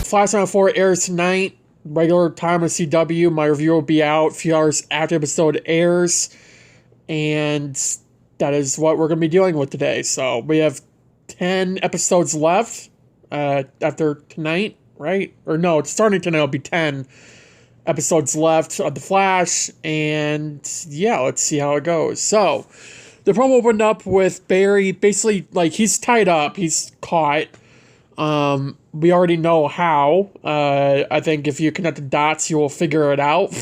Flash 94 airs tonight, regular time of CW. My review will be out a few hours after the episode airs. And that is what we're going to be dealing with today. So we have 10 episodes left after tonight, right? Or no, it's starting tonight. It'll be 10 episodes left of The Flash. And yeah, let's see how it goes. So the promo opened up with Barry basically, like, he's tied up. He's caught. We already know how. I think if you connect the dots, you will figure it out.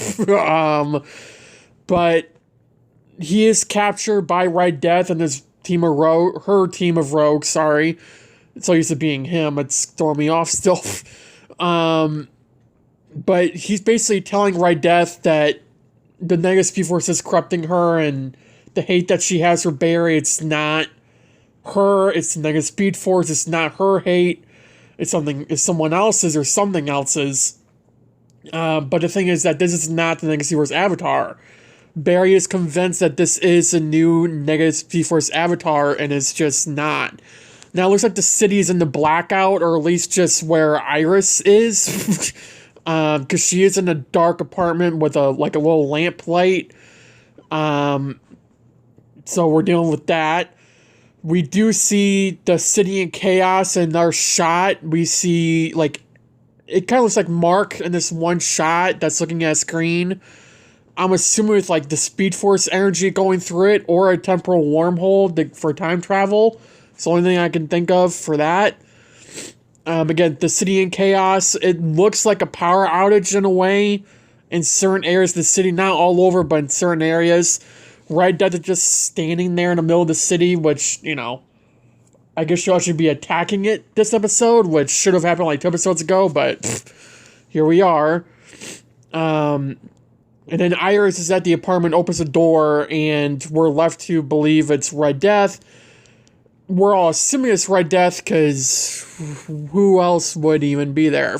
But he is captured by Red Death and his team of her team of rogues, sorry. It's so used to being him, it's throwing me off still. But he's basically telling Red Death that the negative Speed Force is corrupting her, and the hate that she has for Barry, it's not her, it's the negative Speed Force, it's not her hate. It's someone else's or something else's. But the thing is that this is not the Negative Speed Force avatar. Barry is convinced that this is a new Negative Speed Force avatar, and it's just not. Now it looks like the city is in the blackout, or at least just where Iris is. Because she is in a dark apartment with a little lamp light. So we're dealing with that. We do see the city in chaos in our shot. We see, like, it kind of looks like Mark in this one shot that's looking at a screen. I'm assuming with, like, the Speed Force energy going through it, or a temporal wormhole for time travel. It's the only thing I can think of for that. Again, the city in chaos. It looks like a power outage in a way in certain areas of the city. Not all over, but in certain areas. Red Death is just standing there in the middle of the city, which, you know, I guess she'll actually be attacking it this episode, which should have happened like 2 episodes ago, but here we are. And then Iris is at the apartment, opens the door, and we're left to believe it's Red Death. We're all assuming it's Red Death, because who else would even be there?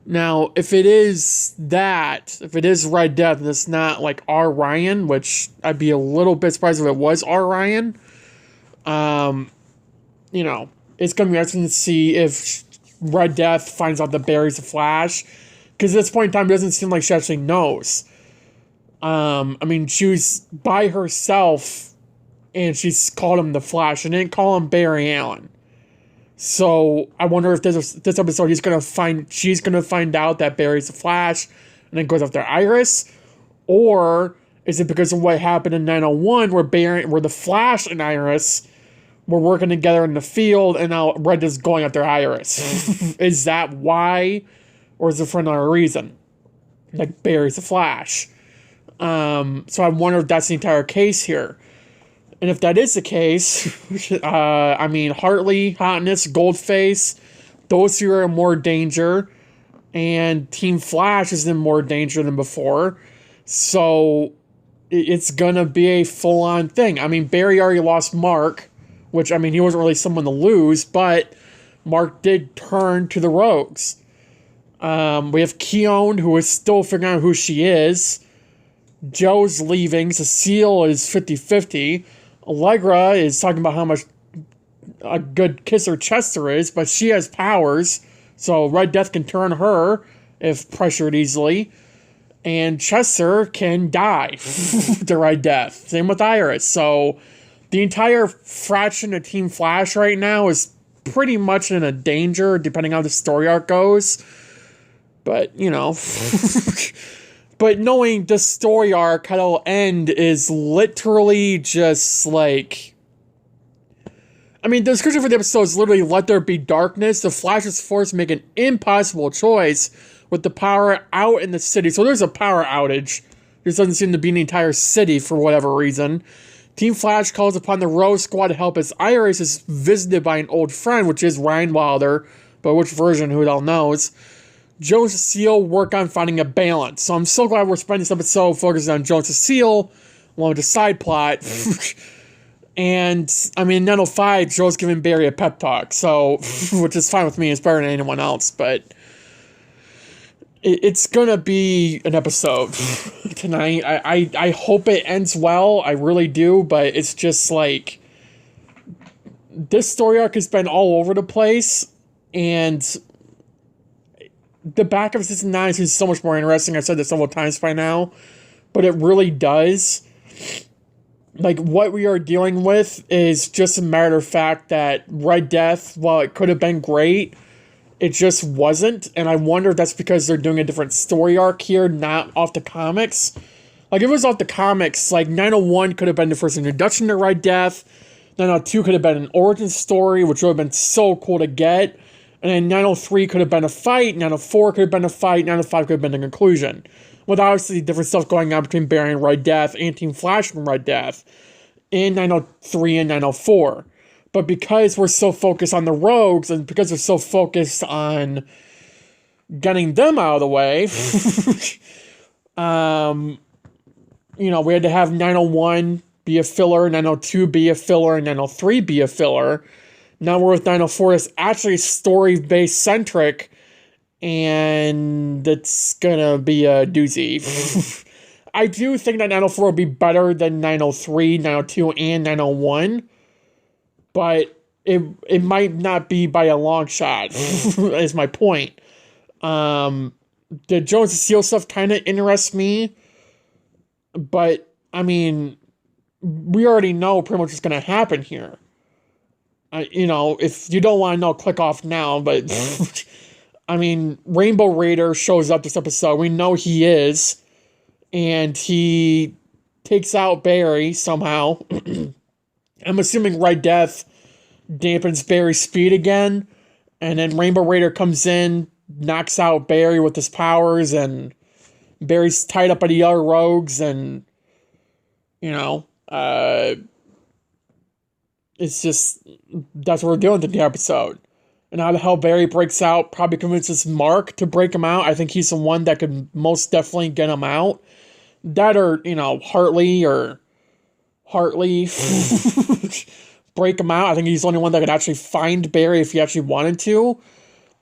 Now, if it is Red Death, and it's not, like, R. Ryan, which I'd be a little bit surprised if it was R. Ryan, you know, it's going to be interesting to see if Red Death finds out that Barry's a Flash, because at this point in time, it doesn't seem like she actually knows. I mean, she was by herself, and she's called him the Flash, and didn't call him Barry Allen. So I wonder if this episode she's gonna find out that Barry's the Flash, and then goes after Iris, or is it because of what happened in 901 where the Flash and Iris were working together in the field, and now Red is going after Iris? Is that why, or is it for another reason? Like Barry's the Flash. So I wonder if that's the entire case here. And if that is the case, I mean, Hartley, Hotness, Goldface, those two are in more danger. And Team Flash is in more danger than before. So it's going to be a full-on thing. I mean, Barry already lost Mark, which, I mean, he wasn't really someone to lose, but Mark did turn to the Rogues. We have Keone, who is still figuring out who she is. Joe's leaving. Cecile is 50-50. Allegra is talking about how much a good kisser Chester is, but she has powers, so Red Death can turn her if pressured easily. And Chester can die to Red Death. Same with Iris. So the entire fraction of Team Flash right now is pretty much in a danger, depending on how the story arc goes. But, you know... But knowing the story arc, how it'll end, is literally just like... I mean, the description for the episode is literally, let there be darkness. The Flash is forced to make an impossible choice with the power out in the city. So there's a power outage. There doesn't seem to be an entire city for whatever reason. Team Flash calls upon the Rogue Squad to help as Iris is visited by an old friend, which is Ryan Wilder. But which version, who the hell knows? Joe and Cecile work on finding a balance. So I'm so glad we're spending this episode focusing on Joe and Cecile, along with the side plot. And, I mean, in 905, Joe's giving Barry a pep talk, so, which is fine with me. It's better than anyone else, but it's gonna be an episode tonight. I hope it ends well. I really do, but it's just like, this story arc has been all over the place, and the back of season 9 is so much more interesting. I've said this several times by now, but it really does. Like, what we are dealing with is just a matter of fact that Red Death, while it could have been great, it just wasn't. And I wonder if that's because they're doing a different story arc here, not off the comics. Like, if it was off the comics, like, 901 could have been the first introduction to Red Death. 902 could have been an origin story, which would have been so cool to get. And then 903 could have been a fight. 904 could have been a fight. 905 could have been the conclusion. With obviously different stuff going on between Barry and Red Death and Team Flash and Red Death in 903 and 904. But because we're so focused on the Rogues and because we're so focused on getting them out of the way, we had to have 901 be a filler, 902 be a filler, and 903 be a filler. Now we're with 904 is actually story-based centric, and it's gonna be a doozy. I do think that 904 will be better than 903, 902, and 901, but it might not be by a long shot, is my point. The Jones and Seal stuff kind of interests me, but, I mean, we already know pretty much what's gonna happen here. If you don't want to know, click off now, but... I mean, Rainbow Raider shows up this episode. We know he is. And he takes out Barry somehow. I'm assuming Red Death dampens Barry's speed again. And then Rainbow Raider comes in, knocks out Barry with his powers, and Barry's tied up by the other rogues, and, it's just, that's what we're doing in the episode. And how the hell Barry breaks out, probably convinces Mark to break him out. I think he's the one that could most definitely get him out. That or, Hartley break him out. I think he's the only one that could actually find Barry if he actually wanted to.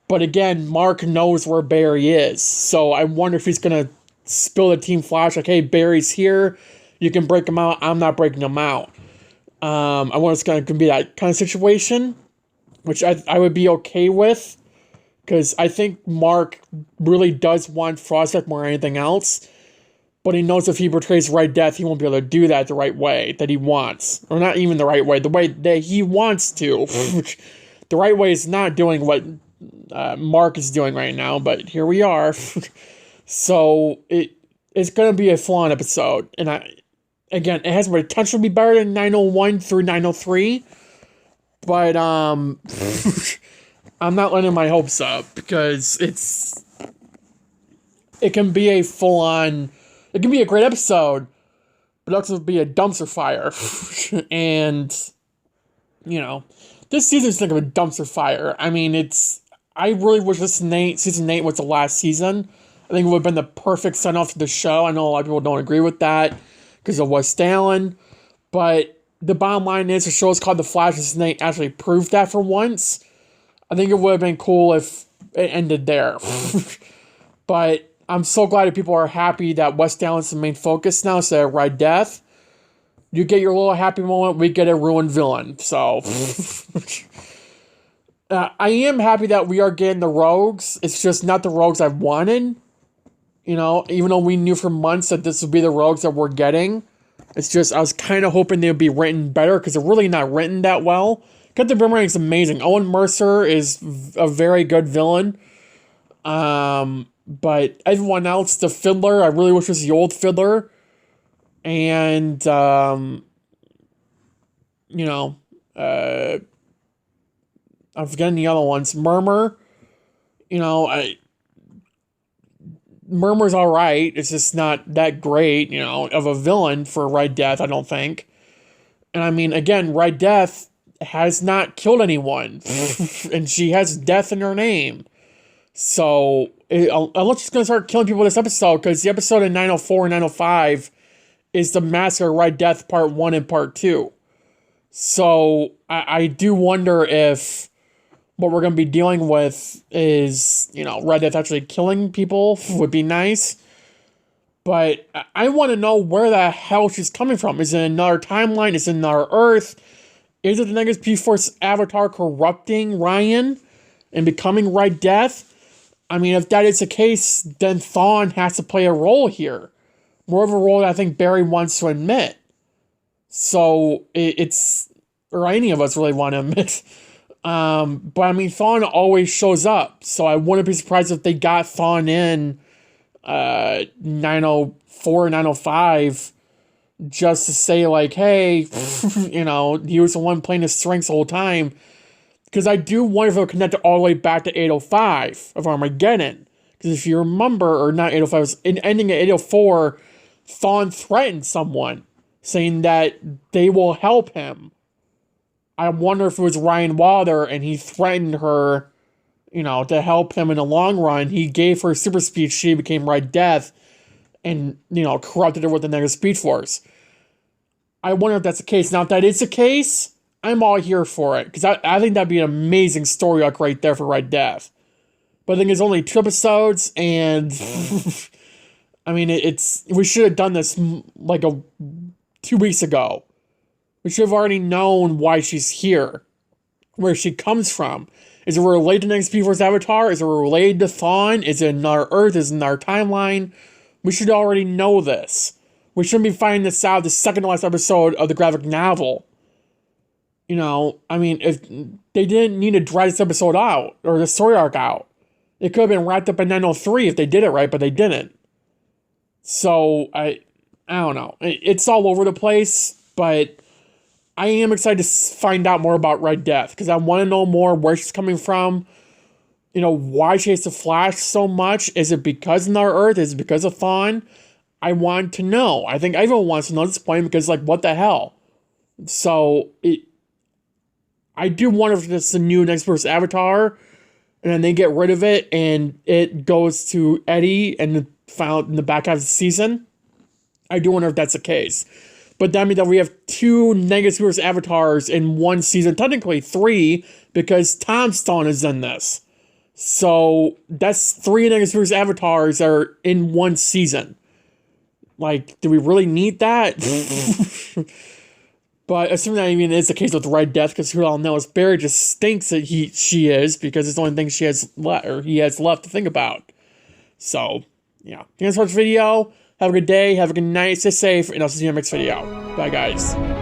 But again, Mark knows where Barry is. So I wonder if he's going to spill the Team Flash, like, hey, Barry's here. You can break him out. I'm not breaking him out. I wonder if it's going to be that kind of situation, which I would be okay with, because I think Mark really does want Frostbite more than anything else, but he knows if he portrays Red Death, he won't be able to do that the right way that he wants. Or not even the right way, the way that he wants to. The right way is not doing what Mark is doing right now, but here we are. So it's going to be a fun episode, and again, it has potential to be better than 901 through 903, but I'm not letting my hopes up, because it can be a full-on, it can be a great episode, but it also be a dumpster fire. And, this season's like a dumpster fire. I mean, I really wish season 8 was the last season. I think it would have been the perfect send-off to the show. I know a lot of people don't agree with that, because of West Allen, but the bottom line is the show is called The Flash, and season 8 actually proved that for once. I think it would have been cool if it ended there. But I'm so glad that people are happy that West Allen's the main focus now instead of Red Death. You get your little happy moment, we get a ruined villain. So I am happy that we are getting the Rogues. It's just not the Rogues I've wanted. Even though we knew for months that this would be the Rogues that we're getting. It's just, I was kind of hoping they would be written better, because they're really not written that well. Captain Boomerang is amazing. Owen Mercer is a very good villain. But everyone else, the Fiddler, I really wish it was the old Fiddler. And, I'm forgetting the other ones. Murmur, Murmur's alright. It's just not that great, of a villain for Red Death, I don't think. And I mean, again, Red Death has not killed anyone. And she has death in her name. So, unless she's going to start killing people this episode, because the episode in 904 and 905 is the Massacre of Red Death Part 1 and Part 2. So, I do wonder if what we're going to be dealing with is, Red Death actually killing people would be nice. But I want to know where the hell she's coming from. Is it another timeline? Is it another Earth? Is it the Negative P-Force avatar corrupting Ryan and becoming Red Death? I mean, if that is the case, then Thawne has to play a role here. More of a role that I think Barry wants to admit. So it's, or any of us really want to admit. But I mean, Thawne always shows up. So I wouldn't be surprised if they got Thawne in 904, 905 just to say like, hey, you know, he was the one playing his strengths the whole time. Because I do wonder if it'll connect all the way back to 805 of Armageddon. Because if you remember, or not 805, it was ending at 804, Thawne threatened someone, saying that they will help him. I wonder if it was Ryan Wilder and he threatened her, you know, to help him in the long run. He gave her super speed, she became Red Death, and, you know, corrupted her with the negative speed force. I wonder if that's the case. Now, if that is the case, I'm all here for it, because I think that'd be an amazing story arc right there for Red Death. But I think it's only 2 episodes, and I mean, we should have done this like 2 weeks ago. We should have already known why she's here, where she comes from. Is it related to next P4's Avatar? Is it related to Thawne? Is it in our Earth? Is it in our timeline? We should already know this. We shouldn't be finding this out the second to last episode of the graphic novel. You know, I mean, if they didn't need to drag this episode out, or the story arc out, it could have been wrapped up in 903 if they did it right, but they didn't. So, I don't know. It's all over the place, but I am excited to find out more about Red Death, because I want to know more where she's coming from. You know, why she hates the Flash so much. Is it because of our Earth? Is it because of Thawne? I want to know. I think everyone wants to know at this point, because, like, what the hell? So, I do wonder if this is a new next person's Avatar, and then they get rid of it, and it goes to Eddie and found in the back half of the season. I do wonder if that's the case. But that means that we have 2 negative universe avatars in one season, technically 3, because Tom Stone is in this. So that's 3 negative universe avatars that are in one season. Like, do we really need that? But assuming that even is the case with Red Death, because who all knows, Barry just stinks that she is, because it's the only thing he has left to think about. So, yeah. Thanks for watching the video. Have a good day, have a good night, stay safe, and I'll see you in the next video. Bye, guys.